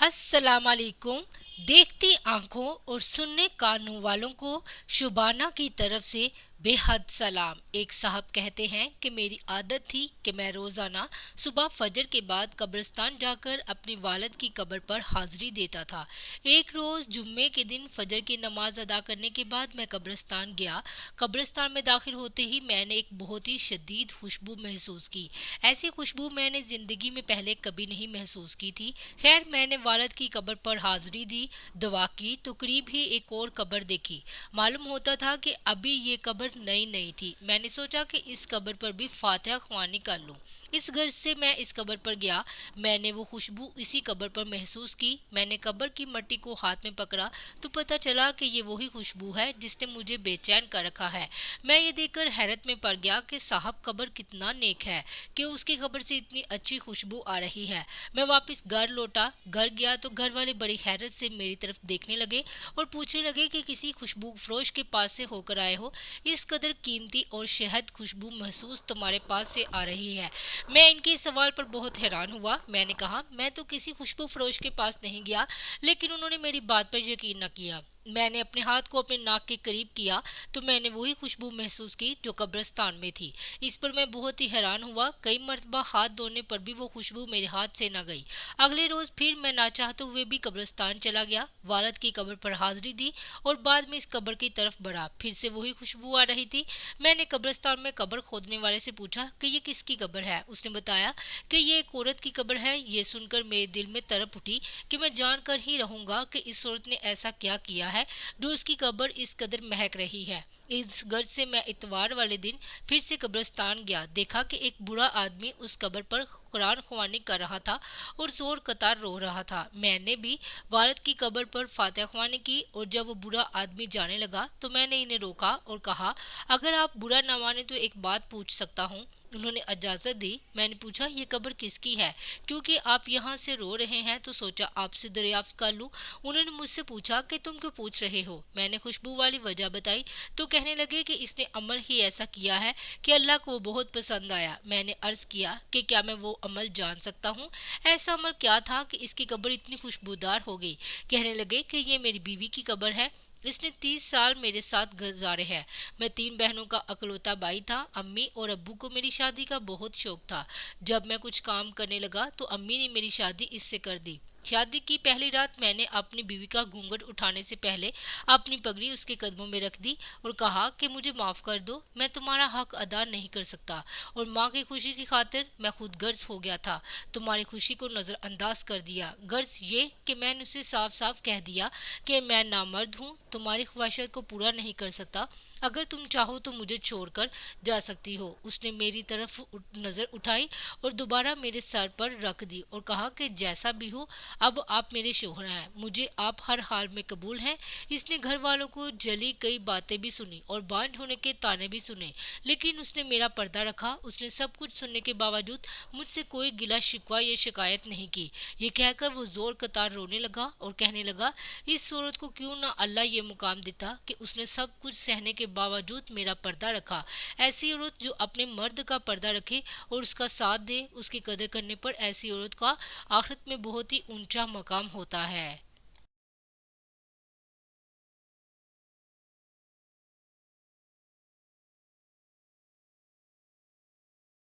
अस्सलाम वालेकुम। देखती आंखों और सुनने कानों वालों को शुबाना की तरफ से बेहद सलाम। एक साहब कहते हैं कि मेरी आदत थी कि मैं रोजाना सुबह फजर के बाद कब्रिस्तान जाकर अपनी वालिद की कब्र पर हाजिरी देता था। एक रोज जुम्मे के दिन फजर की नमाज अदा करने के बाद मैं कब्रिस्तान गया। कब्रिस्तान में दाखिल होते ही मैंने एक बहुत ही शदीद खुशबू महसूस की। ऐसी खुशबू मैंने जिंदगी में पहले कभी नहीं महसूस की थी। खैर, मैंने वालिद की कब्र पर हाजिरी दी, दुआ की तो करीब ही एक और कब्र देखी। मालूम होता था कि अभी ये कब्र नई नई थी। मैंने सोचा कि इस कब्र पर भी फातिहा ख्वानी कर लूं। इस घर से मैं इस कब्र पर गया। मैंने वो खुशबू इसी कब्र पर महसूस की। मैंने कब्र की मिट्टी को हाथ में पकड़ा तो पता चला कि ये वही खुशबू है जिसने मुझे बेचैन कर रखा है। मैं ये देखकर हैरत में पड़ गया कि साहब कब्र कितना नेक है कि उसकी कब्र से इतनी अच्छी खुशबू आ रही है। मैं वापस घर लौटा। घर गया तो घर वाले बड़ी हैरत से मेरी तरफ देखने लगे और पूछने लगे कि किसी खुशबू फरोश के पास से होकर आए हो। इस कदर कीमती और शहद खुशबू महसूस तुम्हारे पास से आ रही है। मैं इनके सवाल पर बहुत हैरान हुआ। मैंने कहा, मैं तो किसी खुशबू फरोश के पास नहीं गया। लेकिन उन्होंने मेरी बात पर यकीन न किया। मैंने अपने हाथ को अपने नाक के करीब किया तो मैंने वही खुशबू महसूस की जो कब्रिस्तान में थी। इस पर मैं बहुत ही हैरान हुआ। कई मर्तबा हाथ धोने पर भी वो खुशबू मेरे हाथ से न गई। अगले रोज फिर मैं ना चाहते हुए भी कब्रिस्तान चला गया। वालिद की कब्र पर हाजिरी दी और बाद में इस कब्र की तरफ बढ़ा। फिर से वही खुशबू आ रही थी। मैंने कब्रिस्तान में कब्र खोदने वाले से पूछा कि ये किसकी कब्र है। उसने बताया कि ये एक औरत की कब्र है। ये सुनकर मेरे दिल में तड़प उठी कि मैं जानकर ही रहूंगा कि इस औरत ने ऐसा क्या किया है जो उसकी कब्र इस कदर महक रही है। इस गर्ज से मैं इतवार वाले दिन फिर से कब्रिस्तान गया। देखा कि एक बूढ़ा आदमी उस कब्र पर कुरान ख्वानी कर रहा था और जोर कतार रो रहा था। मैंने भी वालिद की कब्र पर फातिहा ख्वानी की और जब वो बूढ़ा आदमी जाने लगा तो मैंने इन्हें रोका और कहा, अगर आप बुरा न माने तो एक बात पूछ सकता हूँ। उन्होंने इजाजत दी। मैंने पूछा, ये कब्र किसकी है? क्योंकि आप यहाँ से रो रहे हैं तो सोचा आपसे दरियाफ्त कर लूं। उन्होंने मुझसे पूछा कि तुम क्यों पूछ रहे हो। मैंने खुशबू वाली वजह बताई तो कहने लगे कि इसने अमल ही ऐसा किया है कि अल्लाह को वो बहुत पसंद आया। मैंने अर्ज किया कि क्या मैं वो अमल जान सकता हूँ? ऐसा अमल क्या था कि इसकी कब्र इतनी खुशबूदार हो गई? कहने लगे कि ये मेरी बीवी की कब्र है। इसने 30 साल मेरे साथ गुजारे हैं। मैं 3 बहनों का अकलौता भाई था। अम्मी और अब्बू को मेरी शादी का बहुत शौक था। जब मैं कुछ काम करने लगा तो अम्मी ने मेरी शादी इससे कर दी। शादी की पहली रात मैंने अपनी बीवी का घूंघट उठाने से पहले अपनी पगड़ी उसके कदमों में रख दी और कहा कि मुझे माफ कर दो, मैं तुम्हारा हक अदा नहीं कर सकता और माँ की खुशी की खातिर मैं खुद गर्ज हो गया था। तुम्हारी खुशी को नजरअंदाज कर दिया। गर्ज ये कि मैंने उसे साफ साफ कह दिया कि मैं नामर्द हूँ, तुम्हारी ख्वाहिशत को पूरा नहीं कर सकता। अगर तुम चाहो तो मुझे छोड़कर जा सकती हो। उसने मेरी तरफ नजर उठाई और दोबारा मेरे सर पर रख दी और कहा कि जैसा भी हो, अब आप मेरे शोहर हैं, मुझे आप हर हाल में कबूल हैं। इसने घर वालों को जली कई बातें भी सुनी और बांझ होने के ताने भी सुने, लेकिन उसने मेरा पर्दा रखा। उसने सब कुछ सुनने के बावजूद मुझसे कोई गिला शिकवा या शिकायत नहीं की। ये कहकर वो जोर कतार रोने लगा और कहने लगा, इस औरत को क्यों ना अल्लाह ये मुकाम देता कि उसने सब कुछ सहने के बावजूद मेरा पर्दा रखा। ऐसी औरत जो अपने मर्द का पर्दा रखे और उसका साथ दे, उसकी कदर करने पर ऐसी औरत का आखिरत में बहुत ही ऊंचा मकाम होता है।